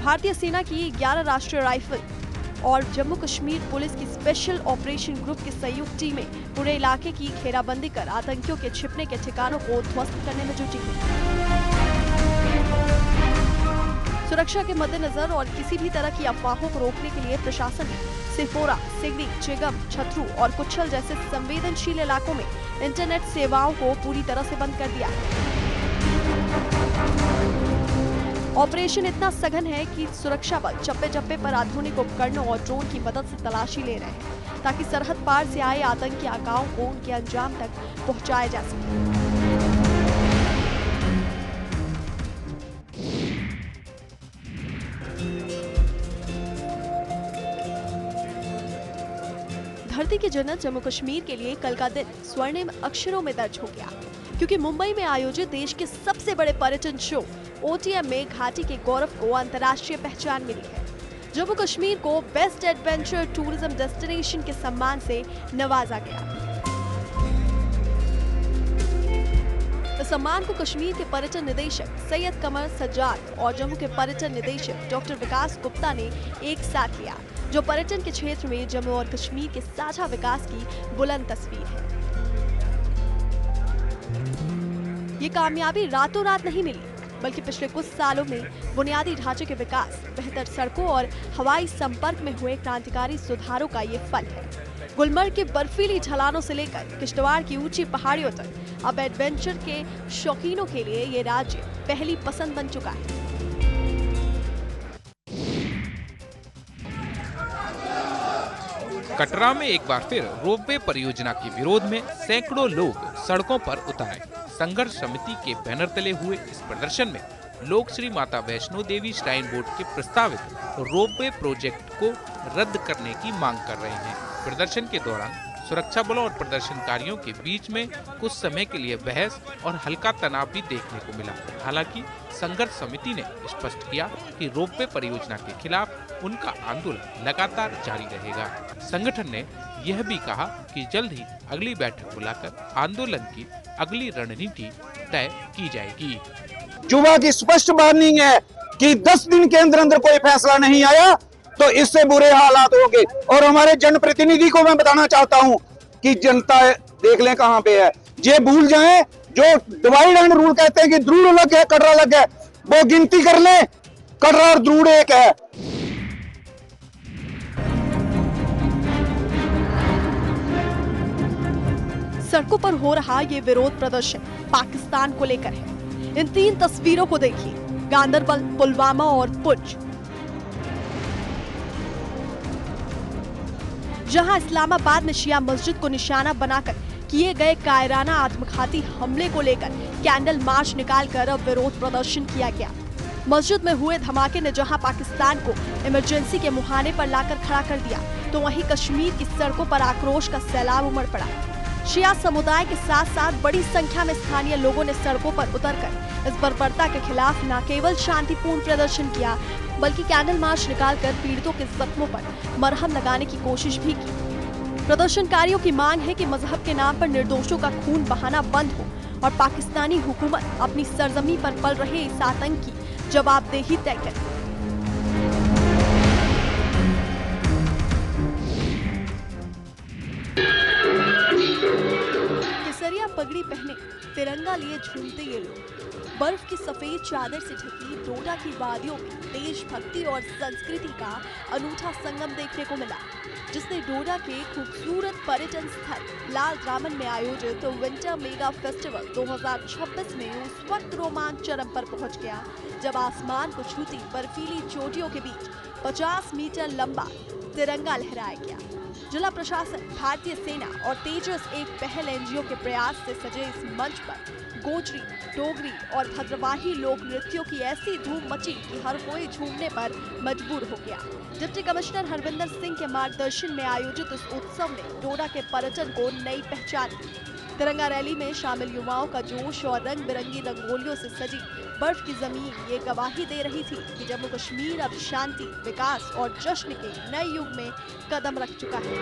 भारतीय सेना की 11 राष्ट्रीय राइफल और जम्मू कश्मीर पुलिस की स्पेशल ऑपरेशन ग्रुप की संयुक्त टीमें पूरे इलाके की घेराबंदी कर आतंकियों के छिपने के ठिकानों को ध्वस्त करने में जुटी है। सुरक्षा के मद्देनजर और किसी भी तरह की अफवाहों को रोकने के लिए प्रशासन ने सिपोरा, सिगड़ी, चिगम, छतरू और कुच्छल जैसे संवेदनशील इलाकों में इंटरनेट सेवाओं को पूरी तरह से बंद कर दिया है। ऑपरेशन इतना सघन है कि सुरक्षा बल चप्पे चप्पे पर आधुनिक उपकरणों और ड्रोन की मदद से तलाशी ले रहे हैं ताकि सरहद पार से आए आतंकी आकाओं को उनके अंजाम तक पहुंचाया जा सके। धरती की जन्नत जम्मू कश्मीर के लिए कल का दिन स्वर्णिम अक्षरों में दर्ज हो गया, क्योंकि मुंबई में आयोजित देश के सबसे बड़े पर्यटन शो OTM में घाटी के गौरव को अंतर्राष्ट्रीय पहचान मिली है। जम्मू कश्मीर को बेस्ट एडवेंचर टूरिज्म डेस्टिनेशन के सम्मान से नवाजा गया। इस सम्मान को कश्मीर के पर्यटन निदेशक सैयद कमर सज्जाद और जम्मू के पर्यटन निदेशक डॉक्टर विकास गुप्ता ने एक साथ लिया, जो पर्यटन के क्षेत्र में जम्मू और कश्मीर के साझा विकास की बुलंद तस्वीर है। ये कामयाबी रातों रात नहीं मिली, बल्कि पिछले कुछ सालों में बुनियादी ढांचे के विकास, बेहतर सड़कों और हवाई संपर्क में हुए क्रांतिकारी सुधारों का ये फल है। गुलमर्ग की बर्फीली ढलानों से लेकर किश्तवाड़ की ऊंची पहाड़ियों तक अब एडवेंचर के शौकीनों के लिए ये राज्य पहली पसंद बन चुका है। कटरा में एक बार फिर रोपवे परियोजना के विरोध में सैकड़ों लोग सड़कों पर उतरे। संघर्ष समिति के बैनर तले हुए इस प्रदर्शन में लोग श्री माता वैष्णो देवी श्राइन बोर्ड के प्रस्तावित रोपवे प्रोजेक्ट को रद्द करने की मांग कर रहे हैं। प्रदर्शन के दौरान सुरक्षा बलों और प्रदर्शनकारियों के बीच में कुछ समय के लिए बहस और हल्का तनाव भी देखने को मिला। हालांकि संघर्ष समिति ने स्पष्ट किया कि रोपवे परियोजना के खिलाफ उनका आंदोलन लगातार जारी रहेगा। संगठन ने यह भी कहा कि जल्द ही अगली बैठक बुलाकर आंदोलन की अगली रणनीति तय की जाएगी। युवा की स्पष्ट वार्निंग है कि 10 दिन के अंदर अंदर कोई फैसला नहीं आया तो इससे बुरे हालात होंगे। और हमारे जनप्रतिनिधि को मैं बताना चाहता हूं कि जनता देख लें कहां पे है। ये भूल जाएं जो डिवाइड एंड रूल कहते हैं कि द्रुड़ अलग है कटरा अलग है, वो गिनती कर लें, कटरा और द्रुड़ एक है। सड़कों पर हो रहा ये विरोध प्रदर्शन पाकिस्तान को लेकर है। इन 3 तस्वीरों को देखिए, गांदरबल, पुलवामा और पुंछ, जहां इस्लामाबाद में शिया मस्जिद को निशाना बनाकर किए गए कायराना आत्मघाती हमले को लेकर कैंडल मार्च निकालकर अब विरोध प्रदर्शन किया गया। मस्जिद में हुए धमाके ने जहां पाकिस्तान को इमरजेंसी के मुहाने पर लाकर खड़ा कर दिया, तो वहीं कश्मीर की सड़कों पर आक्रोश का सैलाब उमड़ पड़ा। शिया समुदाय के साथ साथ बड़ी संख्या में स्थानीय लोगों ने सड़कों पर उतरकर इस बर्बरता के खिलाफ न केवल शांतिपूर्ण प्रदर्शन किया, बल्कि कैंडल मार्च निकालकर पीड़ितों के जख्मों पर मरहम लगाने की कोशिश भी की। प्रदर्शनकारियों की मांग है कि मजहब के नाम पर निर्दोषों का खून बहाना बंद हो और पाकिस्तानी हुकूमत अपनी सरजमी पर पल रहे इस आतंक की जवाबदेही तय करे। केसरिया पगड़ी पहने तिरंगा लिए झूमते ये लोग बर्फ की सफेद चादर से ढकी डोडा की वादियों में देशभक्ति और संस्कृति का अनूठा संगम देखने को मिला, जिसने डोडा के खूबसूरत पर्यटन स्थल लाल रामन में आयोजित विंटर मेगा फेस्टिवल 2026 में उस वक्त रोमांच चरम पर पहुंच गया जब आसमान को छूती बर्फीली चोटियों के बीच 50 मीटर लंबा तिरंगा लहराया गया। जिला प्रशासन, भारतीय सेना और तेजस एक पहल NGO के प्रयास से सजे इस मंच पर गोजरी, डोगरी और भद्रवाही लोक नृत्यों की ऐसी धूम मची कि हर कोई झूमने पर मजबूर हो गया। डिप्टी कमिश्नर हरविंदर सिंह के मार्गदर्शन में आयोजित इस उत्सव ने डोडा के पर्यटन को नई पहचान दी। तिरंगा रैली में शामिल युवाओं का जोश और रंग बिरंगी रंगोलियों से सजी बर्फ की जमीन ये गवाही दे रही थी कि जम्मू कश्मीर अब शांति, विकास और जश्न के नए युग में कदम रख चुका है।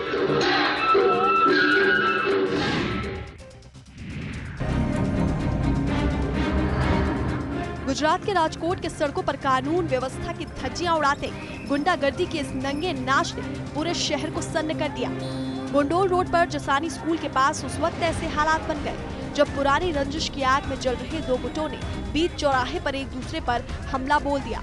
गुजरात के राजकोट के सड़कों पर कानून व्यवस्था की धज्जियां उड़ाते गुंडागर्दी के इस नंगे नाच ने पूरे शहर को सन्न कर दिया। गुंडोल रोड पर जसानी स्कूल के पास उस वक्त ऐसे हालात बन गए जब पुरानी रंजिश की आग में जल रहे दो गुटों ने बीच चौराहे पर एक दूसरे पर हमला बोल दिया।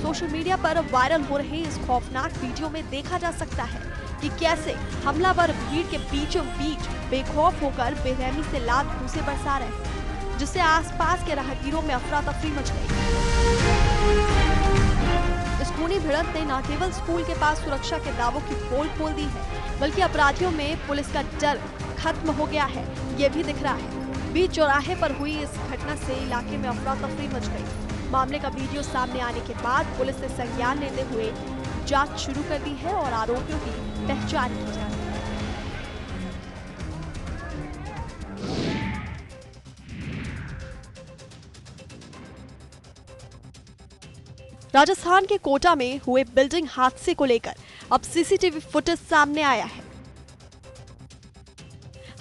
सोशल मीडिया पर वायरल हो रहे इस खौफनाक वीडियो में देखा जा सकता है कि कैसे हमलावर भीड़ के बीचों बीच बेखौफ होकर बेरहमी से लात घूंसे बरसा रहे हैं, जिससे आसपास के राहगीरों में अफरा तफरी मच गई। इस खूनी भिड़ंत ने न केवल स्कूल के पास सुरक्षा के दावों की पोल खोल दी है, बल्कि अपराधियों में पुलिस का डर खत्म हो गया है, ये भी दिख रहा है। बीच चौराहे पर हुई इस घटना से इलाके में अफरा तफरी मच गई। मामले का वीडियो सामने आने के बाद पुलिस ने संज्ञान लेते हुए जांच शुरू कर दी है और आरोपियों की पहचान की जा रही है। राजस्थान के कोटा में हुए बिल्डिंग हादसे को लेकर अब सीसीटीवी फुटेज सामने आया है।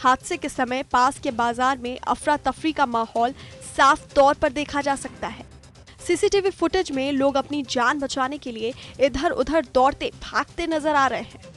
हादसे के समय पास के बाजार में अफरा तफरी का माहौल साफ तौर पर देखा जा सकता है। सीसीटीवी फुटेज में लोग अपनी जान बचाने के लिए इधर उधर दौड़ते भागते नजर आ रहे हैं।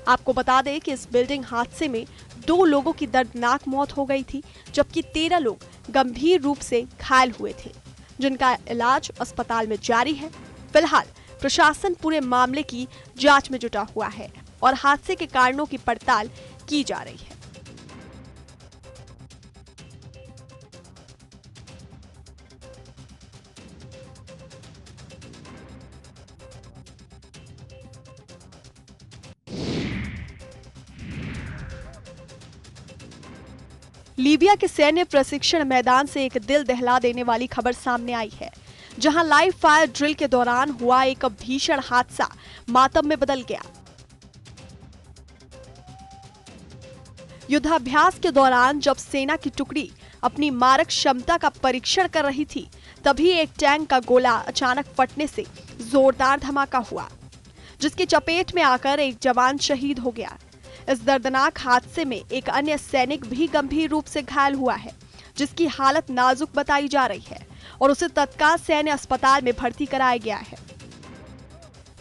आपको बता दें कि इस बिल्डिंग हादसे में 2 लोगों की दर्दनाक मौत हो गई थी, जबकि 13 लोग गंभीर रूप से घायल हुए थे, जिनका इलाज अस्पताल में जारी है। फिलहाल प्रशासन पूरे मामले की जांच में जुटा हुआ है और हादसे के कारणों की पड़ताल की जा रही है। लीबिया के सैन्य प्रशिक्षण मैदान से एक दिल दहला देने वाली खबर सामने आई है, जहां लाइव फायर ड्रिल के दौरान हुआ एक भीषण हादसा मातम में बदल गया। युद्धाभ्यास के दौरान जब सेना की टुकड़ी अपनी मारक क्षमता का परीक्षण कर रही थी, तभी एक टैंक का गोला अचानक फटने से जोरदार धमाका हुआ, जिसकी चपेट में आकर एक जवान शहीद हो गया। इस दर्दनाक हादसे में एक अन्य सैनिक भी गंभीर रूप से घायल हुआ है, जिसकी हालत नाजुक बताई जा रही है और उसे तत्काल सैन्य अस्पताल में भर्ती कराया गया है।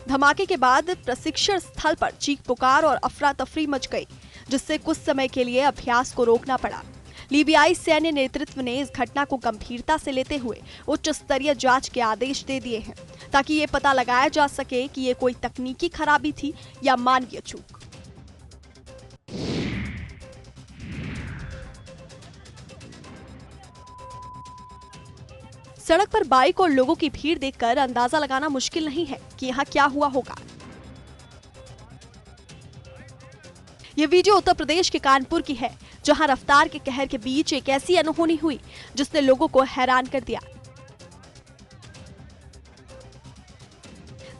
धमाके के बाद प्रशिक्षण स्थल पर चीख पुकार और अफरा तफरी मच गई, जिससे कुछ समय के लिए अभ्यास को रोकना पड़ा। लीबियाई सैन्य नेतृत्व ने इस घटना को गंभीरता से लेते हुए उच्च स्तरीय जांच के आदेश दे दिए हैं, ताकि ये पता लगाया जा सके कि ये कोई तकनीकी खराबी थी या मानवीय चूक। सड़क पर बाइक और लोगों की भीड़ देखकर अंदाजा लगाना मुश्किल नहीं है कि यहाँ क्या हुआ होगा। ये वीडियो उत्तर प्रदेश के कानपुर की है, जहां रफ्तार के कहर के बीच एक ऐसी अनहोनी हुई जिसने लोगों को हैरान कर दिया।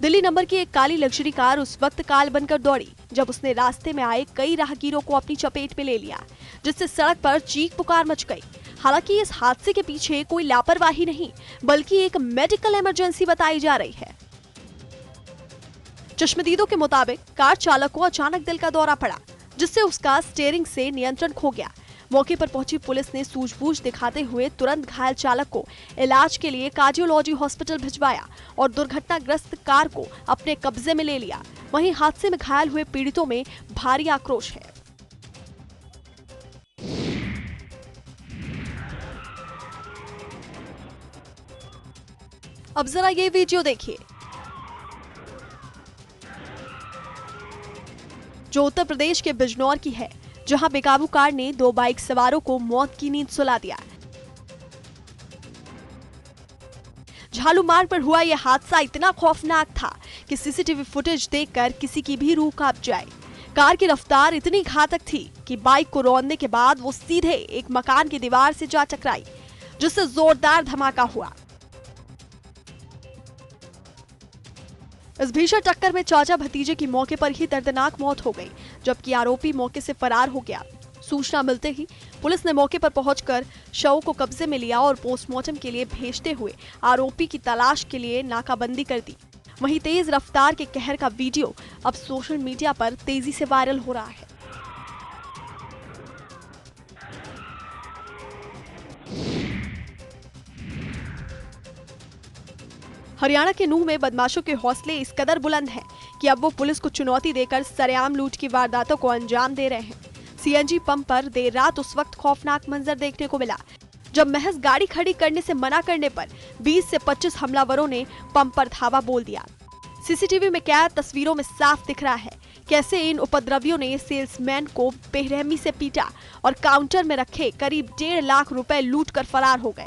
दिल्ली नंबर की एक काली लग्जरी कार उस वक्त काल बनकर दौड़ी जब उसने रास्ते में आए कई राहगीरों को अपनी चपेट में ले लिया, जिससे सड़क पर चीख पुकार मच गई। हालांकि इस हादसे के पीछे कोई लापरवाही नहीं, बल्कि एक मेडिकल इमरजेंसी बताई जा रही है। चश्मदीदों के मुताबिक कार चालक को अचानक दिल का दौरा पड़ा, जिससे उसका स्टीयरिंग से नियंत्रण खो गया। मौके पर पहुंची पुलिस ने सूझबूझ दिखाते हुए तुरंत घायल चालक को इलाज के लिए कार्डियोलॉजी हॉस्पिटल भिजवाया और दुर्घटनाग्रस्त कार को अपने कब्जे में ले लिया। वहीं हादसे में घायल हुए पीड़ितों में भारी आक्रोश है। अब जरा ये वीडियो देखिए, जो उत्तर प्रदेश के बिजनौर की है, जहां बेकाबू कार ने 2 बाइक सवारों को मौत की नींद सुला दिया। झालू मार्ग पर हुआ यह हादसा इतना खौफनाक था कि सीसीटीवी फुटेज देखकर किसी की भी रूह कांप जाए। कार की रफ्तार इतनी घातक थी कि बाइक को रौंदने के बाद वो सीधे एक मकान की दीवार से जा टकराई, जिससे जोरदार धमाका हुआ। इस भीषण टक्कर में चाचा भतीजे की मौके पर ही दर्दनाक मौत हो गई, जबकि आरोपी मौके से फरार हो गया। सूचना मिलते ही पुलिस ने मौके पर पहुंचकर शव को कब्जे में लिया और पोस्टमार्टम के लिए भेजते हुए आरोपी की तलाश के लिए नाकाबंदी कर दी। वहीं तेज रफ्तार के कहर का वीडियो अब सोशल मीडिया पर तेजी से वायरल हो रहा है। हरियाणा के नूंह में बदमाशों के हौसले इस कदर बुलंद हैं कि अब वो पुलिस को चुनौती देकर सरेआम लूट की वारदातों को अंजाम दे रहे हैं। सीएनजी पंप पर देर रात उस वक्त खौफनाक मंजर देखने को मिला जब महज गाड़ी खड़ी करने से मना करने पर 20 से 25 हमलावरों ने पंप पर धावा बोल दिया। सीसीटीवी में कैद तस्वीरों में साफ दिख रहा है कैसे इन उपद्रवियों ने सेल्समैन को बेरहमी से पीटा और काउंटर में रखे करीब 1.5 लाख रुपए लूट कर फरार हो गए।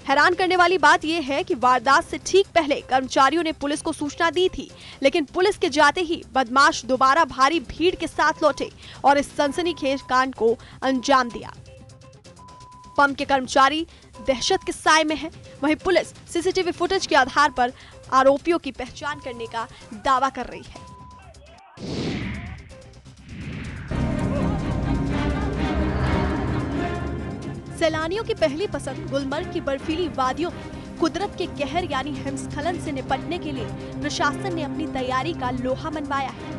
हैरान करने वाली बात यह है कि वारदात से ठीक पहले कर्मचारियों ने पुलिस को सूचना दी थी, लेकिन पुलिस के जाते ही बदमाश दोबारा भारी भीड़ के साथ लौटे और इस सनसनीखेज कांड को अंजाम दिया। पंप के कर्मचारी दहशत के साए में हैं, वहीं पुलिस सीसीटीवी फुटेज के आधार पर आरोपियों की पहचान करने का दावा कर रही है। सैलानियों की पहली पसंद गुलमर्ग की बर्फीली वादियों में कुदरत के कहर यानी हिमस्खलन से निपटने के लिए प्रशासन ने अपनी तैयारी का लोहा मनवाया है।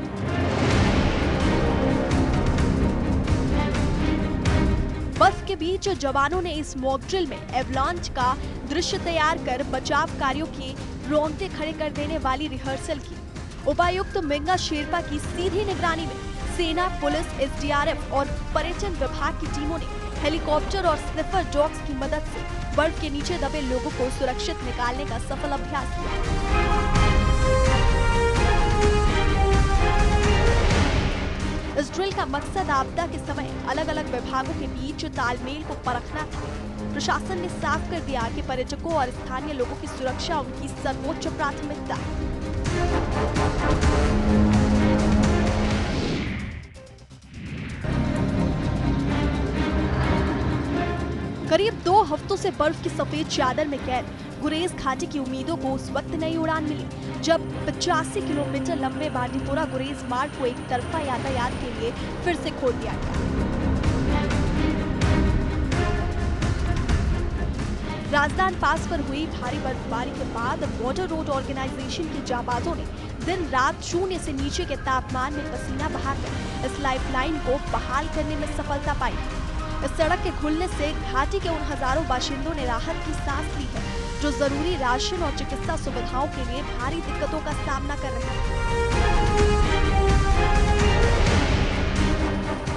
बर्फ के बीच जवानों ने इस मॉक ड्रिल में एवलांच का दृश्य तैयार कर बचाव कार्यों के रोंगटे खड़े कर देने वाली रिहर्सल की। उपायुक्त मिंगा शेरपा की सीधी निगरानी में सेना, पुलिस, एसडीआरएफ और पर्यटन विभाग की टीमों ने हेलीकॉप्टर और स्निफर डॉग्स की मदद से बर्फ के नीचे दबे लोगों को सुरक्षित निकालने का सफल अभ्यास किया। इस ड्रिल का मकसद आपदा के समय अलग अलग विभागों के बीच तालमेल को परखना था। प्रशासन ने साफ कर दिया कि पर्यटकों और स्थानीय लोगों की सुरक्षा उनकी सर्वोच्च प्राथमिकता है। करीब 2 हफ्तों से बर्फ की सफेद चादर में कैद गुरेज घाटी की उम्मीदों को उस वक्त नई उड़ान मिली जब 85 किलोमीटर लंबे बांडीपुरा गुरेज मार्ग को एक तरफा यातायात के लिए फिर से खोल दिया गया। राजदान पास पर हुई भारी बर्फबारी के बाद बॉर्डर रोड ऑर्गेनाइजेशन के जाबाजों ने दिन रात 0 से नीचे के तापमान में पसीना बहाकर इस लाइफलाइन को बहाल करने में सफलता पाई। इस सड़क के खुलने से घाटी के उन हजारों बाशिंदों ने राहत की सांस ली है जो जरूरी राशन और चिकित्सा सुविधाओं के लिए भारी दिक्कतों का सामना कर रहे हैं।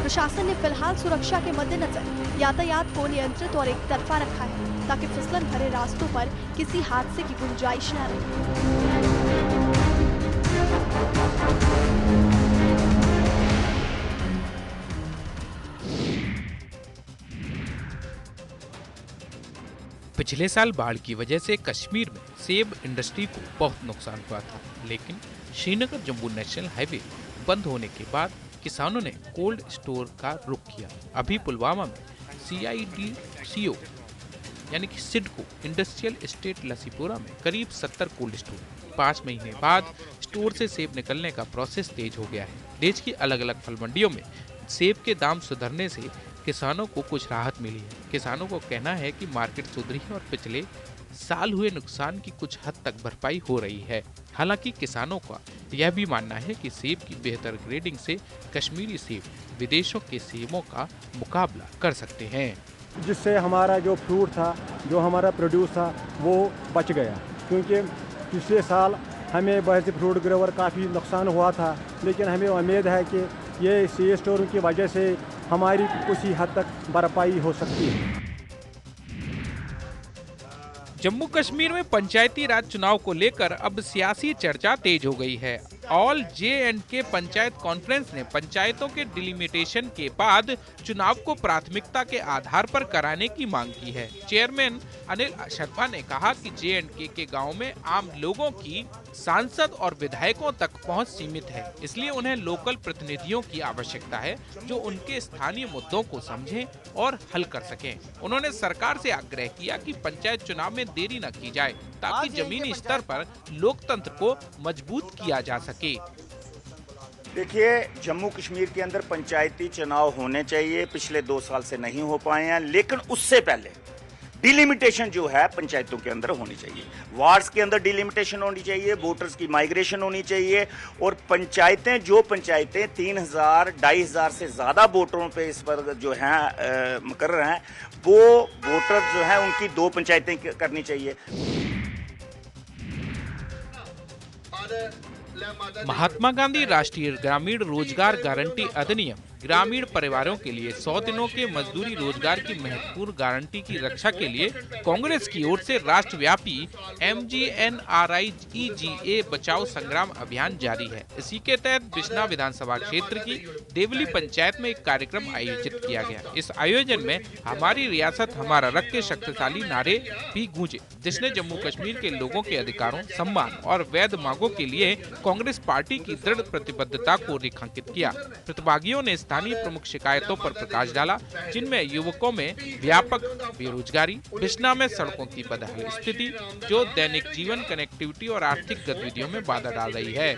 प्रशासन ने फिलहाल सुरक्षा के मद्देनजर यातायात को नियंत्रित और एक तरफा रखा है ताकि फिसलन भरे रास्तों पर किसी हादसे की गुंजाइश न रहे। पिछले साल बाढ़ की वजह से कश्मीर में सेब इंडस्ट्री को बहुत नुकसान हुआ था, लेकिन श्रीनगर जम्मू नेशनल हाईवे बंद होने के बाद किसानों ने कोल्ड स्टोर का रुख किया। अभी पुलवामा में CIDCO यानी कि सिडको इंडस्ट्रियल एस्टेट लसीपुरा में करीब 70 कोल्ड स्टोर। 5 महीने बाद स्टोर से सेब निकलने का प्रोसेस तेज हो गया है। देश की अलग अलग फल मंडियों में सेब के दाम सुधरने से किसानों को कुछ राहत मिली है। किसानों को कहना है कि मार्केट सुधरी है और पिछले साल हुए नुकसान की कुछ हद तक भरपाई हो रही है। हालांकि किसानों का यह भी मानना है कि सेब की बेहतर ग्रेडिंग से कश्मीरी सेब विदेशों के सेबों का मुकाबला कर सकते हैं, जिससे हमारा जो फ्रूट था, जो हमारा प्रोड्यूस था, वो बच गया। क्योंकि पिछले साल हमें बहुत से फ्रूट ग्रोवर काफ़ी नुकसान हुआ था, लेकिन हमें उम्मीद है कि ये सी स्टोरों की वजह से हमारी कुछ हद तक भरपाई हो सकती है। जम्मू कश्मीर में पंचायती राज चुनाव को लेकर अब सियासी चर्चा तेज हो गई है। ऑल J&K पंचायत कॉन्फ्रेंस ने पंचायतों के डिलिमिटेशन के बाद चुनाव को प्राथमिकता के आधार पर कराने की मांग की है। चेयरमैन अनिल शर्मा ने कहा कि J&K के गांव में आम लोगों की सांसद और विधायकों तक पहुंच सीमित है, इसलिए उन्हें लोकल प्रतिनिधियों की आवश्यकता है जो उनके स्थानीय मुद्दों को समझें और हल कर सकें। उन्होंने सरकार से आग्रह किया कि पंचायत चुनाव में देरी न की जाए ताकि जमीनी स्तर पर लोकतंत्र को मजबूत किया जा सके। देखिए, जम्मू कश्मीर के अंदर पंचायती चुनाव होने चाहिए, पिछले 2 साल से नहीं हो पाए हैं, लेकिन उससे पहले डिलिमिटेशन जो है पंचायतों के अंदर होनी चाहिए, वार्ड्स के अंदर डिलिमिटेशन होनी चाहिए, वोटर्स की माइग्रेशन होनी चाहिए, और जो पंचायतें 3,000 2,500 से ज़्यादा वोटरों पे इस पर जो हैं मुकर्रर हैं, वो वोटर जो हैं उनकी 2 पंचायतें करनी चाहिए। महात्मा गांधी राष्ट्रीय ग्रामीण रोजगार गारंटी अधिनियम ग्रामीण परिवारों के लिए 100 दिनों के मजदूरी रोजगार की महत्वपूर्ण गारंटी की रक्षा के लिए कांग्रेस की ओर से राष्ट्रव्यापी MGNRIGA बचाओ संग्राम अभियान जारी है। इसी के तहत बिश्ना विधानसभा क्षेत्र की देवली पंचायत में एक कार्यक्रम आयोजित किया गया। इस आयोजन में हमारी रियासत हमारा रख के शक्तिशाली नारे भी गूंजे, जिसने जम्मू कश्मीर के लोगों के अधिकारों, सम्मान और वैध मांगों के लिए कांग्रेस पार्टी की दृढ़ प्रतिबद्धता को रेखांकित किया। प्रतिभागियों ने स्थानीय प्रमुख शिकायतों पर प्रकाश डाला, जिनमें युवकों में व्यापक बेरोजगारी, बिश्ना में सड़कों की बदहाल स्थिति, जो दैनिक जीवन, कनेक्टिविटी और आर्थिक गतिविधियों में बाधा डाल रही है।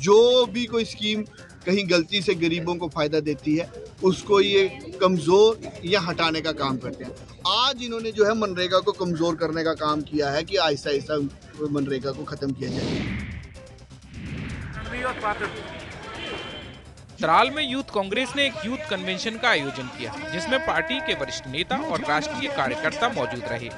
जो भी कोई स्कीम कहीं गलती से गरीबों को फायदा देती है, उसको ये कमजोर या हटाने का काम करते हैं। आज इन्होंने जो है मनरेगा को कमजोर करने का काम किया है कि आहिस्ता आहिस्ता मनरेगा को खत्म किया जाए। त्राल में यूथ कांग्रेस ने एक यूथ कन्वेंशन का आयोजन किया, जिसमें पार्टी के वरिष्ठ नेता और राष्ट्रीय कार्यकर्ता मौजूद रहे।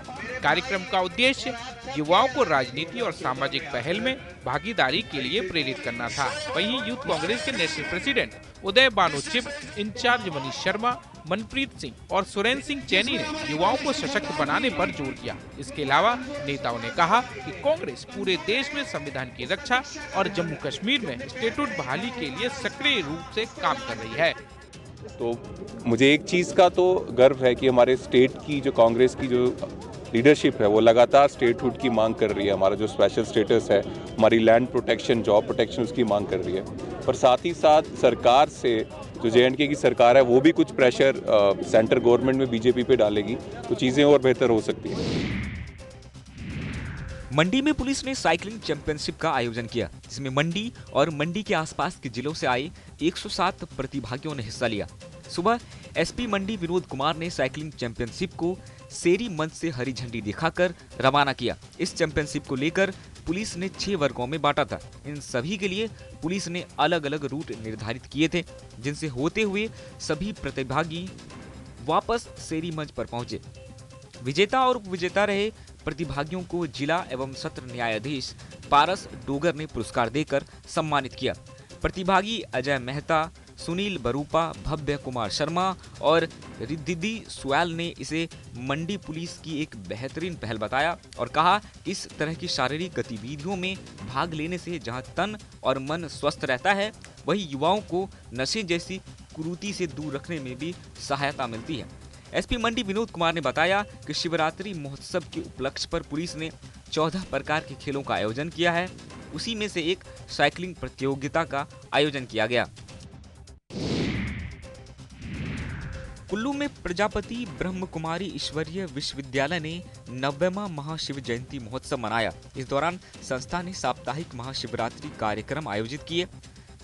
कार्यक्रम का उद्देश्य युवाओं को राजनीति और सामाजिक पहल में भागीदारी के लिए प्रेरित करना था। वहीं यूथ कांग्रेस के नेशनल प्रेसिडेंट उदय बानो चिप, इंचार्ज मनीष शर्मा, मनप्रीत सिंह और सुरेंद्र सिंह चैनी ने युवाओं को सशक्त बनाने पर जोर दिया। इसके अलावा नेताओं ने कहा कि कांग्रेस पूरे देश में संविधान की रक्षा और जम्मू कश्मीर में स्टेटहुड बहाली के लिए सक्रिय रूप से काम कर रही है। तो मुझे एक चीज़ का तो गर्व है कि हमारे स्टेट की जो कांग्रेस की जो लीडरशिप है वो लगातार स्टेटहुड की मांग कर रही है। हमारा जो स्पेशल स्टेटस है, हमारी लैंड प्रोटेक्शन, जॉब प्रोटेक्शन, उसकी मांग कर रही है। पर साथ ही साथ सरकार से, जो JNK की सरकार है, वो भी कुछ प्रेशर सेंटर गवर्नमेंट में बीजेपी पे डालेगी तो चीज़ें और बेहतर हो सकती हैं। मंडी में पुलिस ने साइकिलिंग चैंपियनशिप का आयोजन किया, जिसमें मंडी और मंडी के आसपास के जिलों से आए 107 प्रतिभागियों ने हिस्सा लिया। सुबह SP मंडी विनोद कुमार ने साइकिलिंग चैंपियनशिप को शेरी मंच से हरी झंडी दिखाकर रवाना किया। इस चैंपियनशिप को लेकर पुलिस ने 6 वर्गों में बांटा था। इन सभी के लिए पुलिस ने अलग अलग रूट निर्धारित किए थे, जिनसे होते हुए सभी प्रतिभागी वापस शेरी मंच पर पहुंचे। विजेता और उपविजेता रहे प्रतिभागियों को जिला एवं सत्र न्यायाधीश पारस डोगर ने पुरस्कार देकर सम्मानित किया। प्रतिभागी अजय मेहता, सुनील बरूपा, भव्य कुमार शर्मा और रिद्धिदी सुयाल ने इसे मंडी पुलिस की एक बेहतरीन पहल बताया और कहा कि इस तरह की शारीरिक गतिविधियों में भाग लेने से जहां तन और मन स्वस्थ रहता है, वहीं युवाओं को नशे जैसी कुरीति से दूर रखने में भी सहायता मिलती है। SP मंडी विनोद कुमार ने बताया कि शिवरात्रि महोत्सव के उपलक्ष्य पर पुलिस ने 14 प्रकार के खेलों का आयोजन किया है। उसी में से एक साइकिलिंग प्रतियोगिता का आयोजन किया गया। कुल्लू में प्रजापति ब्रह्म कुमारी ईश्वरीय विश्वविद्यालय ने 90वां महाशिव जयंती महोत्सव मनाया। इस दौरान संस्था ने साप्ताहिक महाशिवरात्रि कार्यक्रम आयोजित किए।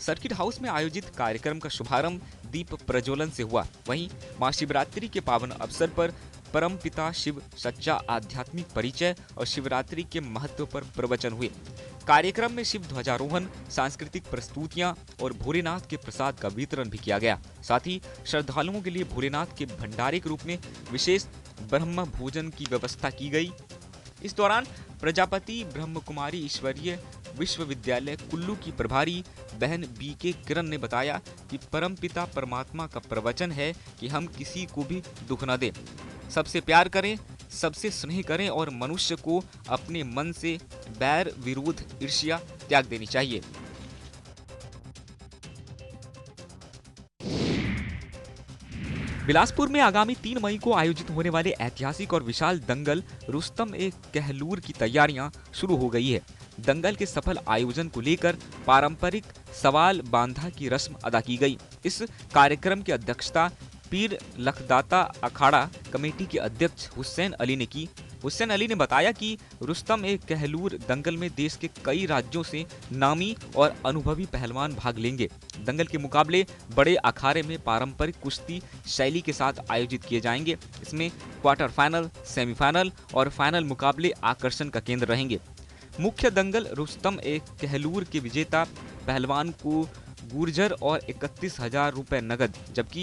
सर्किट हाउस में आयोजित कार्यक्रम का शुभारंभ दीप प्रज्वलन से हुआ। वहीं महाशिवरात्रि के पावन अवसर पर परमपिता शिव सच्चा आध्यात्मिक परिचय और शिवरात्रि के महत्व पर प्रवचन हुए। कार्यक्रम में शिव ध्वजारोहण, सांस्कृतिक प्रस्तुतियां और भोलेनाथ के प्रसाद का वितरण भी किया गया। साथ ही श्रद्धालुओं के लिए भोलेनाथ के भंडारे के रूप में विशेष ब्रह्म भोजन की व्यवस्था की गई। इस दौरान प्रजापति ब्रह्म कुमारी ईश्वरीय विश्वविद्यालय कुल्लू की प्रभारी बहन BK किरण ने बताया कि परमपिता परमात्मा का प्रवचन है कि हम किसी को भी दुख न दें, सबसे प्यार करें, सबसे स्नेह करें और मनुष्य को अपने मन से बैर, विरोध, ईर्ष्या त्याग देनी चाहिए। बिलासपुर में आगामी 3 मई को आयोजित होने वाले ऐतिहासिक और विशाल दंगल रुस्तम ए कहलूर की तैयारियां शुरू हो गई है। दंगल के सफल आयोजन को लेकर पारंपरिक सवाल बांधा की रस्म अदा की गई। इस कार्यक्रम की अध्यक्षता पीर लखदाता अखाड़ा कमेटी के अध्यक्ष हुसैन अली ने की। हुसैन अली ने बताया कि रुस्तम ए कहलूर दंगल में देश के कई राज्यों से नामी और अनुभवी पहलवान भाग लेंगे। दंगल के मुकाबले बड़े अखाड़े में पारंपरिक कुश्ती शैली के साथ आयोजित किए जाएंगे। इसमें क्वार्टर फाइनल, सेमीफाइनल और फाइनल मुकाबले आकर्षण का केंद्र रहेंगे। मुख्य दंगल रुस्तम ए कहलूर के विजेता पहलवान को गुर्जर और 31,000 रुपए नगद, जबकि